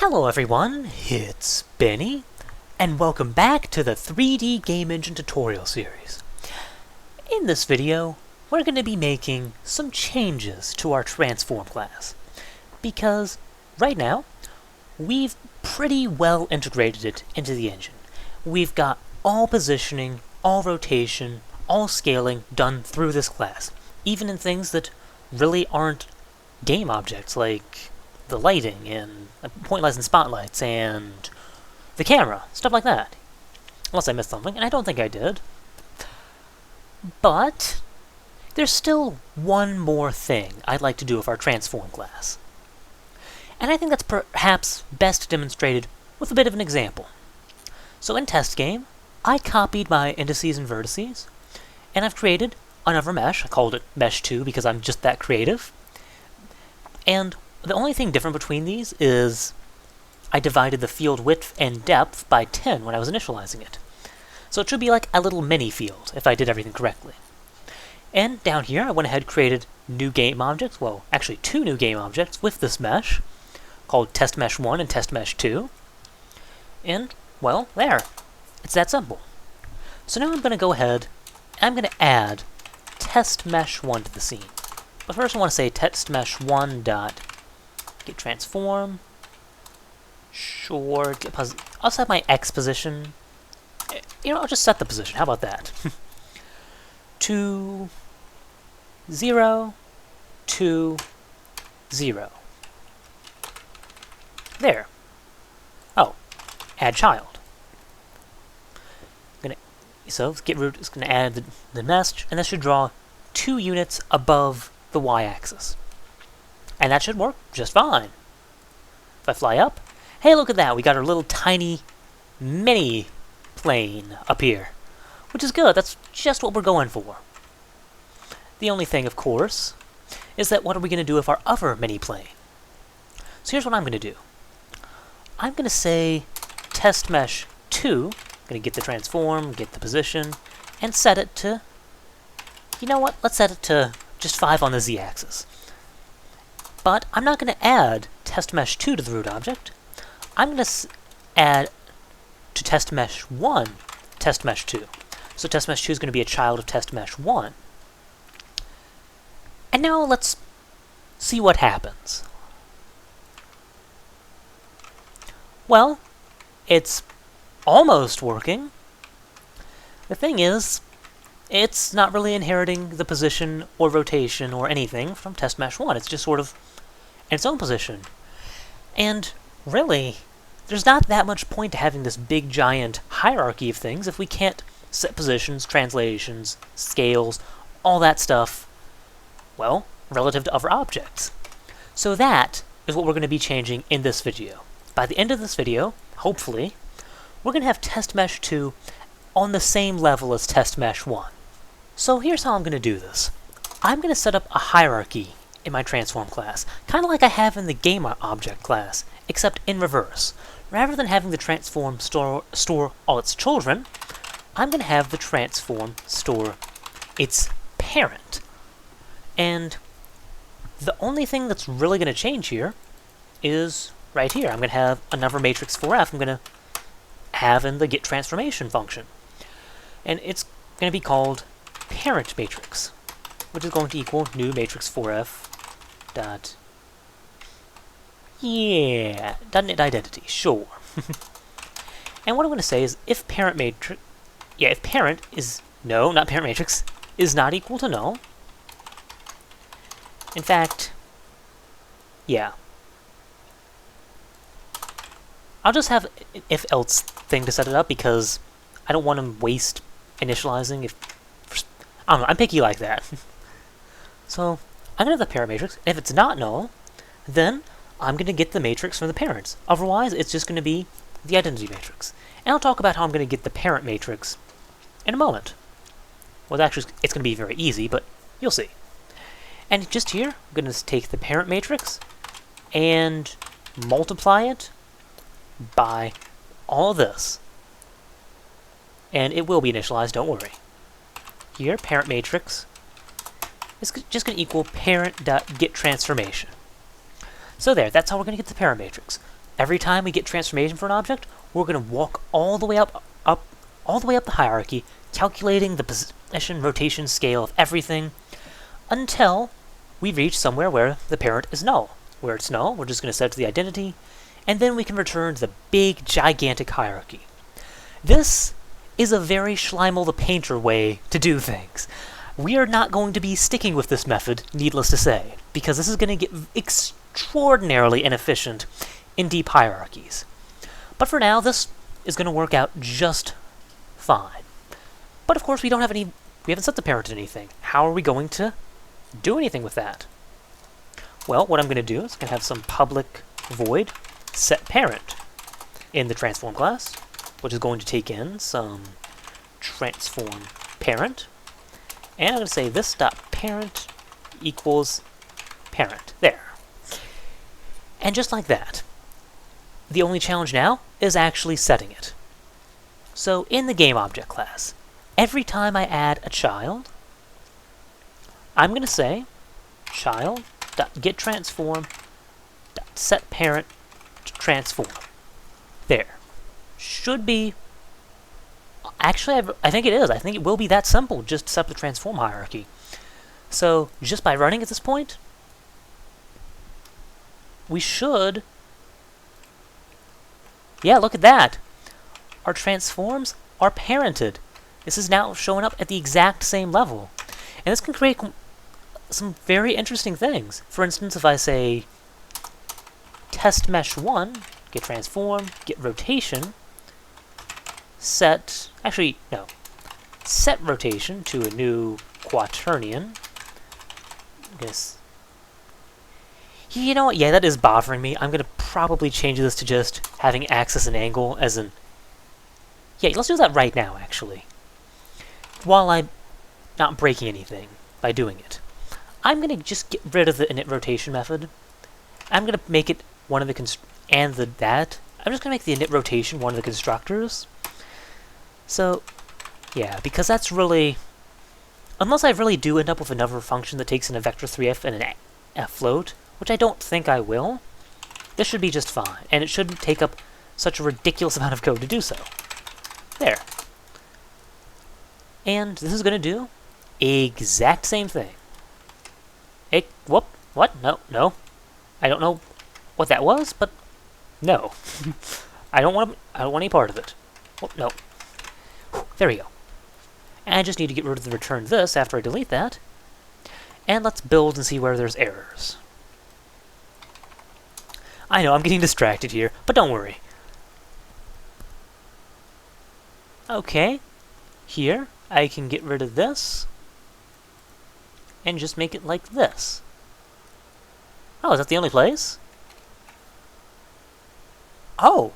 Hello everyone, it's Benny, and welcome back to the 3D Game Engine tutorial series. In this video, we're going to be making some changes to our transform class, because right now, we've pretty well integrated it into the engine. We've got all positioning, all rotation, all scaling done through this class, even in things that really aren't game objects like the lighting and point lights and spotlights and the camera, stuff like that. Unless I missed something, and I don't think I did. But there's still one more thing I'd like to do with our transform class. And I think that's perhaps best demonstrated with a bit of an example. So in test game, I copied my indices and vertices, and I've created another mesh. I called it mesh 2 because I'm just that creative. And the only thing different between these is I divided the field width and depth by 10 when I was initializing it. So it should be like a little mini field if I did everything correctly. And down here I went ahead and created new game objects, well actually 2 new game objects with this mesh called test mesh 1 and test mesh 2. And well, there. It's that simple. So now I'm going to go ahead and I'm going to add test mesh 1 to the scene. But first I want to say test mesh 1 dot get transform. Sure. I'll set my X position. You know, I'll just set the position. How about that? to 0, 2, 0. There. Oh, add child. So let's get root. It's gonna add the mesh, and that should draw 2 units above the y-axis. And that should work just fine. If I fly up, hey, look at that! We got our little tiny mini plane up here, which is good. That's just what we're going for. The only thing, of course, is that what are we going to do with our other mini plane? So here's what I'm going to do. I'm going to say test mesh 2. I'm going to get the transform, get the position, and set it to, you know what? Let's set it to just 5 on the z-axis. But I'm not going to add test mesh 2 to the root object. I'm going to add to test mesh 1 test mesh 2. So test mesh 2 is going to be a child of test mesh 1. And now let's see what happens. Well, it's almost working. The thing is, it's not really inheriting the position or rotation or anything from test mesh 1. It's just sort of in its own position. And really, there's not that much point to having this big giant hierarchy of things if we can't set positions, translations, scales, all that stuff, well, relative to other objects. So that is what we're going to be changing in this video. By the end of this video, hopefully, we're going to have test mesh 2 on the same level as test mesh 1. So here's how I'm going to do this. I'm going to set up a hierarchy in my transform class, kind of like I have in the game object class, except in reverse. Rather than having the transform store all its children, I'm going to have the transform store its parent. And the only thing that's really going to change here is right here. I'm going to have another matrix 4f I'm going to have in the get transformation function. And it's going to be called parent matrix, which is going to equal new matrix 4f dot net identity, sure. And what I'm going to say is if parent matrix, if parent is no, not parent matrix, is not equal to null. In fact, yeah. I'll just have if else thing to set it up because I don't want to waste initializing if I don't know, I'm picky like that. So I'm going to have the parent matrix, and if it's not null, then I'm going to get the matrix from the parents. Otherwise, it's just going to be the identity matrix. And I'll talk about how I'm going to get the parent matrix in a moment. Well, actually, it's going to be very easy, but you'll see. And just here, I'm going to take the parent matrix and multiply it by all this. And it will be initialized, don't worry. Here, parent matrix is just going to equal parent.getTransformation. So there, that's how we're going to get the parent matrix. every time we get transformation for an object, we're going to walk all the way up, all the way up the hierarchy, calculating the position, rotation, scale of everything, until we reach somewhere where the parent is null. Where it's null, we're just going to set it to the identity, and then we can return to the big, gigantic hierarchy. This is a very Schleimel the Painter way to do things. We are not going to be sticking with this method, needless to say, because this is going to get extraordinarily inefficient in deep hierarchies. But for now, this is going to work out just fine. But of course, we haven't set the parent to anything. How are we going to do anything with that? Well, what I'm going to do is I'm going to have some public void set parent in the transform class, which is going to take in some transform parent. And I'm going to say this dot parent equals parent. There. And just like that, the only challenge now is actually setting it. So in the GameObject class, every time I add a child, I'm going to say child.getTransform.setParent transform. There. Should be... Actually, I think it is. I think it will be that simple, just to set up the transform hierarchy. So, just by running at this point, we should... Yeah, look at that! Our transforms are parented. This is now showing up at the exact same level. And this can create some very interesting things. For instance, if I say test mesh 1, get transform, get rotation, set rotation to a new quaternion. I guess. You know what? Yeah, that is bothering me. I'm going to probably change this to just having axis and angle as in... Yeah, let's do that right now, actually. While I'm not breaking anything by doing it. I'm going to just get rid of the init rotation method. I'm going to make it one of the I'm just going to make the init rotation one of the constructors. So, yeah, because that's really... Unless I really do end up with another function that takes in a vector 3f and an f float, which I don't think I will, this should be just fine. And it shouldn't take up such a ridiculous amount of code to do so. There. And this is going to do exact same thing. Whoop. What? No. I don't know what that was, but no. I don't want any part of it. Oh, no. There we go. And I just need to get rid of the return this after I delete that. And let's build and see where there's errors. I know, I'm getting distracted here, but don't worry. Okay. Here, I can get rid of this. And just make it like this. Oh, is that the only place? Oh!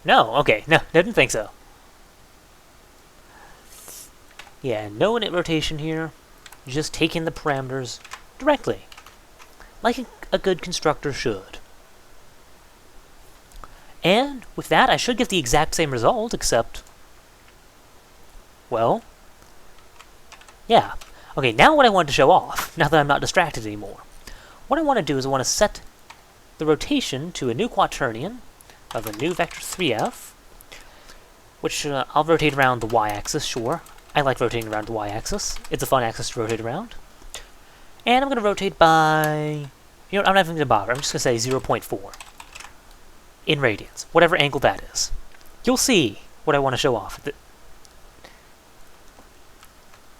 No, okay, no, didn't think so. Yeah, no init rotation here. Just taking the parameters directly. Like a good constructor should. And with that, I should get the exact same result, except... Well... Yeah. Okay, now what I want to show off, now that I'm not distracted anymore. What I want to do is I want to set the rotation to a new quaternion of a new vector 3f, which I'll rotate around the y-axis, sure. I like rotating around the y-axis. It's a fun axis to rotate around. And I'm going to rotate by... You know what, I'm not even going to bother. I'm just going to say 0.4 in radians, whatever angle that is. You'll see what I want to show off.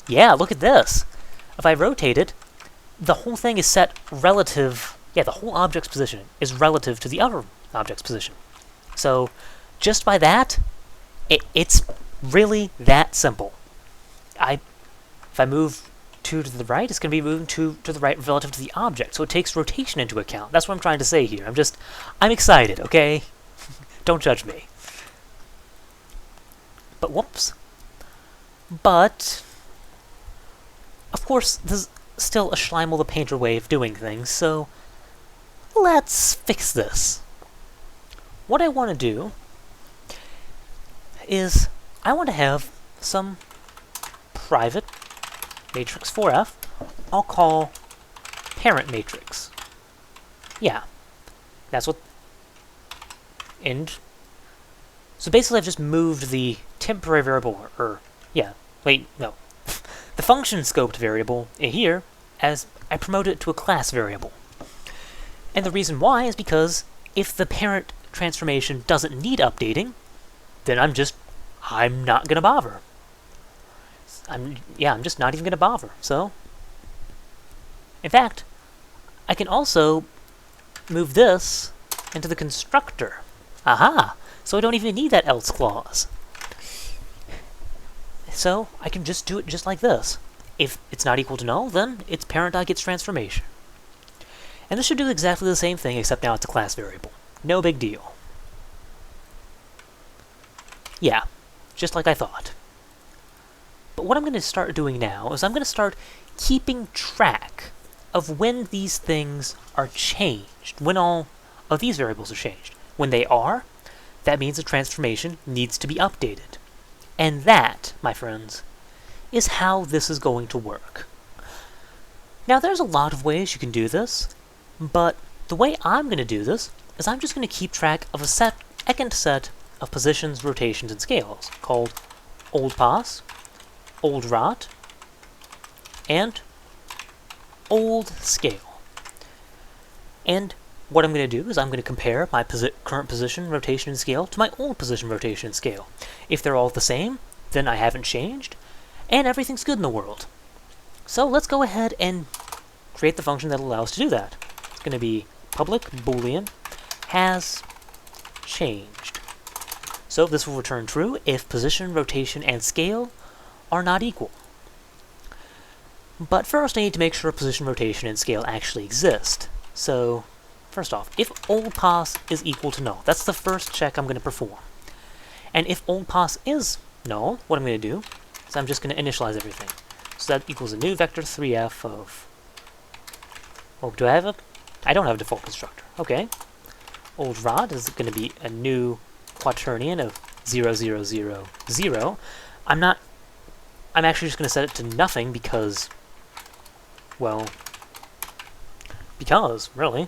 Yeah, look at this. If I rotate it, the whole thing is set relative... Yeah, the whole object's position is relative to the other object's position. So, just by that, it's really that simple. If I move 2 to the right, it's going to be moving 2 to the right relative to the object. So it takes rotation into account. That's what I'm trying to say here. I'm excited, okay? Don't judge me. But whoops. But, of course, this is still a Schleimel the Painter way of doing things, so let's fix this. What I want to do is I want to have some private matrix 4f I'll call parent matrix. Yeah, that's what And so basically I've just moved the temporary variable, no. The function scoped variable here as I promote it to a class variable. And the reason why is because if the parent transformation doesn't need updating, then I'm not gonna bother. I'm just not even gonna bother. So, in fact, I can also move this into the constructor. Aha! So I don't even need that else clause. So I can just do it just like this. If it's not equal to null, then its parent.gets transformation. And this should do exactly the same thing, except now it's a class variable. No big deal. Yeah, just like I thought. But what I'm going to start doing now is I'm going to start keeping track of when these things are changed, when all of these variables are changed. When they are, that means the transformation needs to be updated. And that, my friends, is how this is going to work. Now, there's a lot of ways you can do this, but the way I'm going to do this is I'm just going to keep track of a second set of positions, rotations, and scales called old pass, old rot, and old scale. And what I'm going to do is I'm going to compare my current position, rotation, and scale to my old position, rotation, and scale. If they're all the same, then I haven't changed, and everything's good in the world. So let's go ahead and create the function that allows us to do that. It's going to be public boolean has changed. So this will return true if position, rotation, and scale are not equal. But first I need to make sure position, rotation, and scale actually exist. So first off, if old pass is equal to null, that's the first check I'm going to perform. And if old pass is null, what I'm going to do is I'm just going to initialize everything. So that equals a new vector 3f of... Oh, do I have a... I don't have a default constructor. Okay. Old rod is going to be a new quaternion of 0, 0, 0, 0. I'm actually just going to set it to nothing because... Well... Because, really.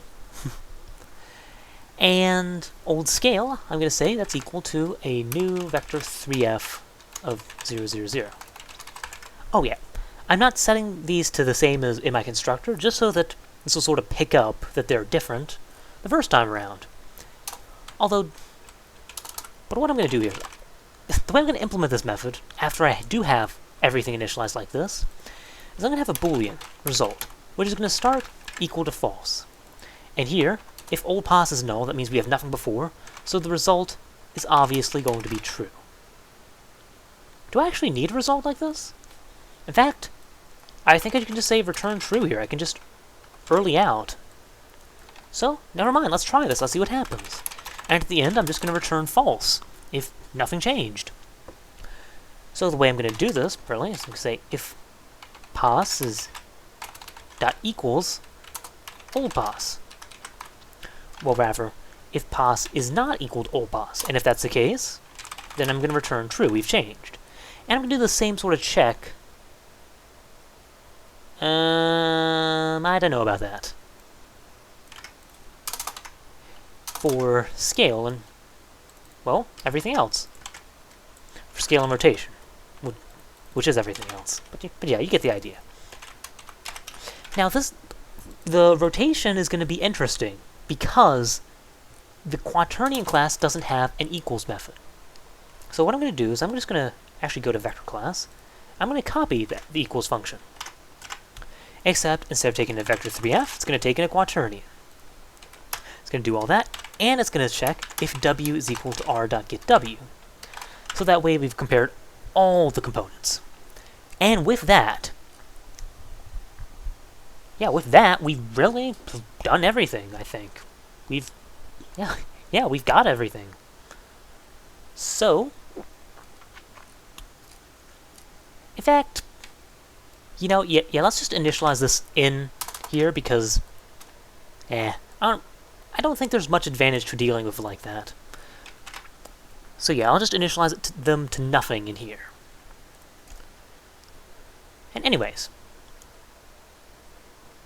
And old scale, I'm going to say that's equal to a new vector 3f of 0, 0, 0. Oh yeah, I'm not setting these to the same as in my constructor, just so that this will sort of pick up that they're different the first time around. But what I'm going to do here, the way I'm going to implement this method, after I do have everything initialized like this, is I'm going to have a boolean result, which is going to start equal to false. And here, if old pass is null, that means we have nothing before, so the result is obviously going to be true. Do I actually need a result like this? In fact, I think I can just say return true here. I can just early out. So, never mind, let's try this, let's see what happens. And at the end, I'm just going to return false, if nothing changed. So the way I'm going to do this, really, is I'm going to say if pass is dot equals old pass. Well, rather, if pass is not equal to old pass, and if that's the case, then I'm going to return true, we've changed. And I'm going to do the same sort of check. I don't know about that. For scale and, well, everything else. For scale and rotation, which is everything else. But yeah, you get the idea. Now the rotation is going to be interesting because the quaternion class doesn't have an equals method. So what I'm going to do is I'm just going to actually go to vector class. I'm going to copy the equals function. Except instead of taking a vector 3f, it's going to take in a quaternion. It's going to do all that, and it's going to check if w is equal to r.getW. So that way we've compared all the components. And with that, we've really done everything, I think. We've got everything. So, in fact, let's just initialize this in here because, I don't think there's much advantage to dealing with it like that. So yeah, I'll just initialize them to nothing in here. And anyways,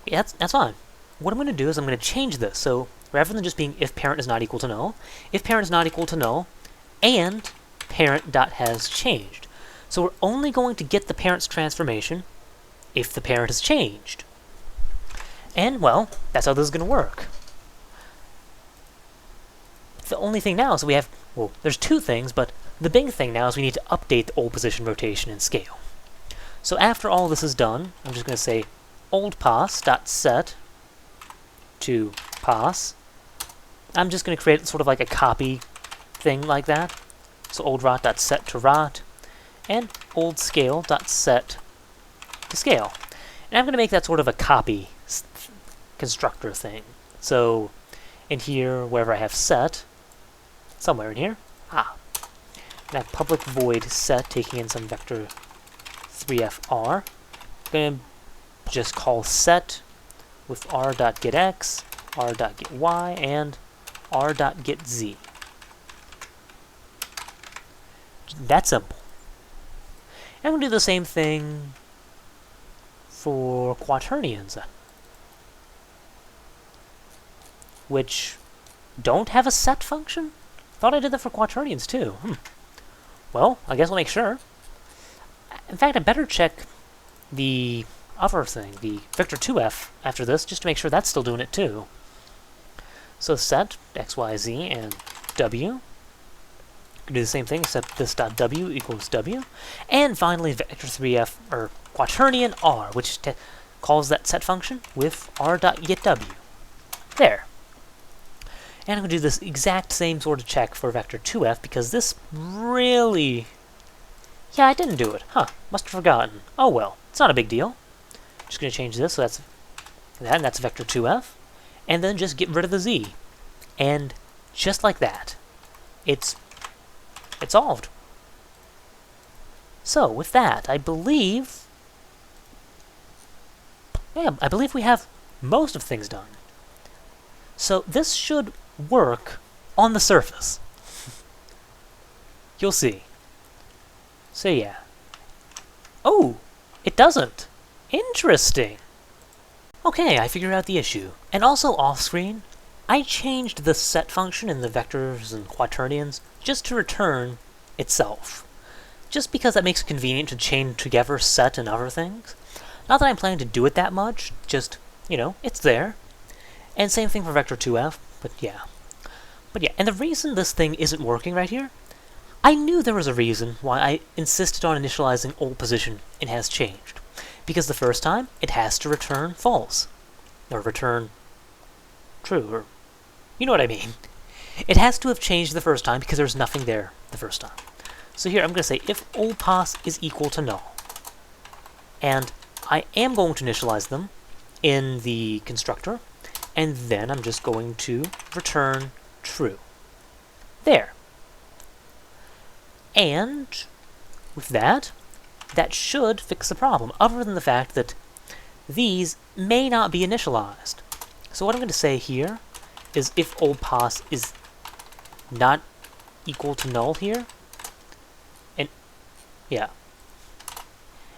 yeah, that's fine. What I'm going to do is I'm going to change this. So rather than just being if parent is not equal to null, if parent is not equal to null, and parent.has changed. So we're only going to get the parent's transformation if the parent has changed. And, well, that's how this is going to work. The only thing now is we have, well, there's two things, but the big thing now is we need to update the old position, rotation, and scale. So after all this is done, I'm just going to say old pos.set to pos. I'm just going to create sort of like a copy thing like that. So old rot.set to rot, and old scale.set to scale. And I'm going to make that sort of a copy constructor thing. So in here, wherever I have set, somewhere in here, and I have public void set taking in some vector 3fr. I'm going to just call set with r.getx, r.gety, and r.getz. That simple. And I'm going to do the same thing for quaternions, which don't have a set function? Thought I did that for quaternions too. Well, I guess I'll make sure. In fact, I better check the other thing, the vector2f, after this, just to make sure that's still doing it too. So set x, y, z, and w. Do the same thing, except this dot w equals w. And finally, vector3f, or quaternion r, which calls that set function with r.getw. There. And I'm going to do this exact same sort of check for vector2f, because this really... Yeah, I didn't do it. Must have forgotten. Oh well, it's not a big deal. Just going to change this, so that's that, and that's vector2f. And then just get rid of the z. And just like that, it's solved. So, with that, I believe we have most of things done. So this should work on the surface. You'll see. So yeah. Oh, it doesn't. Interesting. Okay, I figured out the issue. And also off-screen, I changed the set function in the vectors and quaternions just to return itself. Just because that makes it convenient to chain together set and other things. Not that I'm planning to do it that much, just, you know, it's there. And same thing for vector2f, but yeah. And the reason this thing isn't working right here, I knew there was a reason why I insisted on initializing old position and has changed. Because the first time, it has to return false. Or return true, or you know what I mean. It has to have changed the first time because there's nothing there the first time. So here I'm going to say if old pos is equal to null. And I am going to initialize them in the constructor. And then I'm just going to return true. There. And with that, that should fix the problem, other than the fact that these may not be initialized. So what I'm going to say here is if old pos is not equal to null here, and yeah,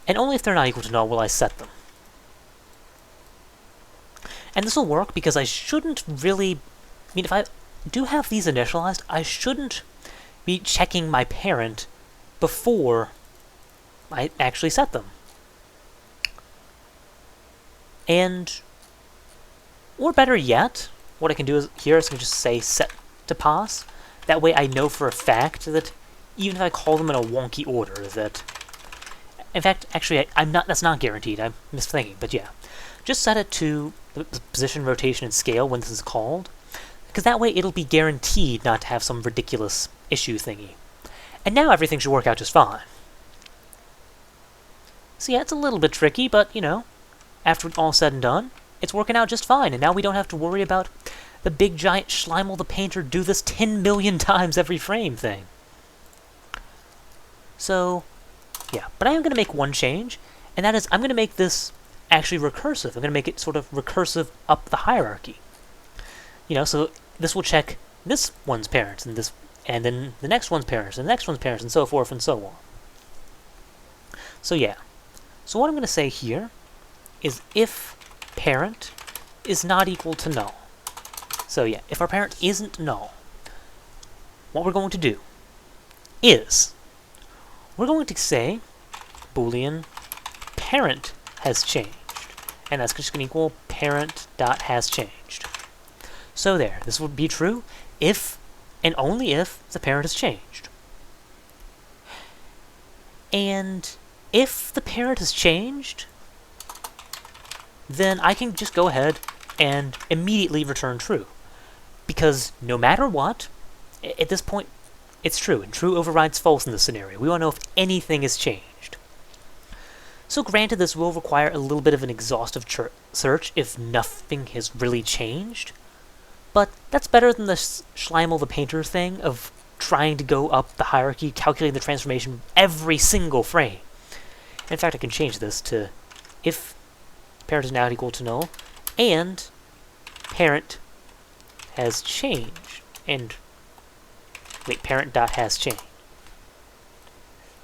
and only if they're not equal to null will I set them. And this will work because I shouldn't really, I mean, if I do have these initialized, I shouldn't be checking my parent before I actually set them. And, or better yet, what I can do is here I can just say set to pos. That way I know for a fact that even if I call them in a wonky order that, in fact, actually that's not guaranteed, I'm misthinking, but yeah. Just set it to the position, rotation, and scale when this is called, because that way it'll be guaranteed not to have some ridiculous issue thingy. And now everything should work out just fine. So yeah, it's a little bit tricky, but, you know, after all said and done, it's working out just fine, and now we don't have to worry about the big giant Schleimel the Painter do this 10 million times every frame thing. So, yeah, but I am going to make one change, and that is I'm going to make this actually recursive. I'm going to make it sort of recursive up the hierarchy. You know, so this will check this one's parents, and this, and then the next one's parents, and the next one's parents, and so forth and so on. So yeah. So what I'm going to say here is if parent is not equal to null. So yeah, if our parent isn't null, what we're going to do is we're going to say boolean parent has changed. And that's just going to equal parent.hasChanged. So there, this will be true if and only if the parent has changed. And if the parent has changed, then I can just go ahead and immediately return true. Because no matter what, at this point, it's true, and true overrides false in this scenario. We want to know if anything has changed. So granted, this will require a little bit of an exhaustive search if nothing has really changed, but that's better than the Schleimel the Painter thing of trying to go up the hierarchy, calculating the transformation every single frame. In fact, I can change this to if parent is now equal to null, and parent has changed, and wait, parent.hasChanged.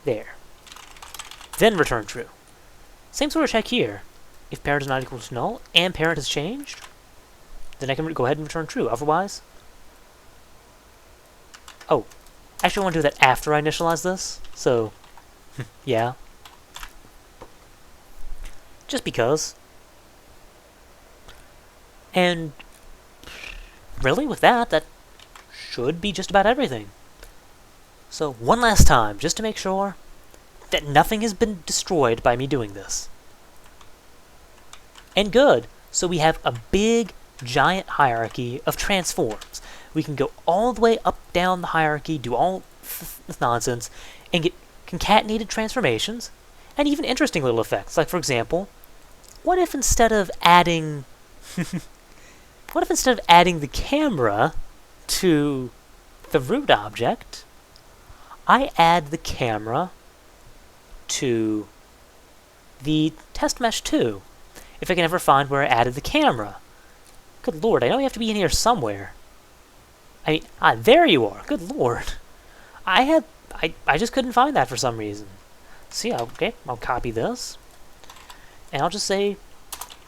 There. Then return true. Same sort of check here. If parent is not equal to null, and parent has changed, then I can go ahead and return true. Otherwise, oh, actually I want to do that after I initialize this, so, yeah. Just because. And really, with that, that should be just about everything. So, one last time, just to make sure that nothing has been destroyed by me doing this. And good. So we have a big, giant hierarchy of transforms. We can go all the way up, down the hierarchy, do all this nonsense, and get concatenated transformations, and even interesting little effects. Like, for example, what if instead of adding the camera to the root object, I add the camera to the test mesh too, if I can ever find where I added the camera. Good lord, I know you have to be in here somewhere. I mean, there you are. Good lord. I just couldn't find that for some reason. So yeah, okay, I'll copy this, and I'll just say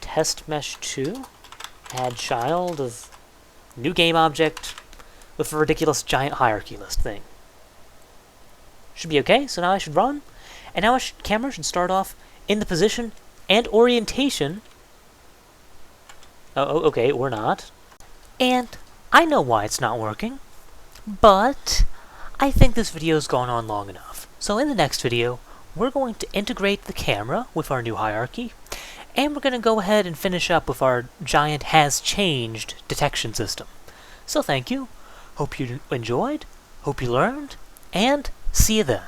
test mesh 2, add child of new game object with a ridiculous giant hierarchy list thing. Should be okay, so now I should run, and now camera should start off in the position and orientation. Oh, okay, or not. And I know why it's not working, but I think this video's gone on long enough. So in the next video, we're going to integrate the camera with our new hierarchy, and we're going to go ahead and finish up with our giant has changed detection system. So thank you, hope you enjoyed, hope you learned, and see you then.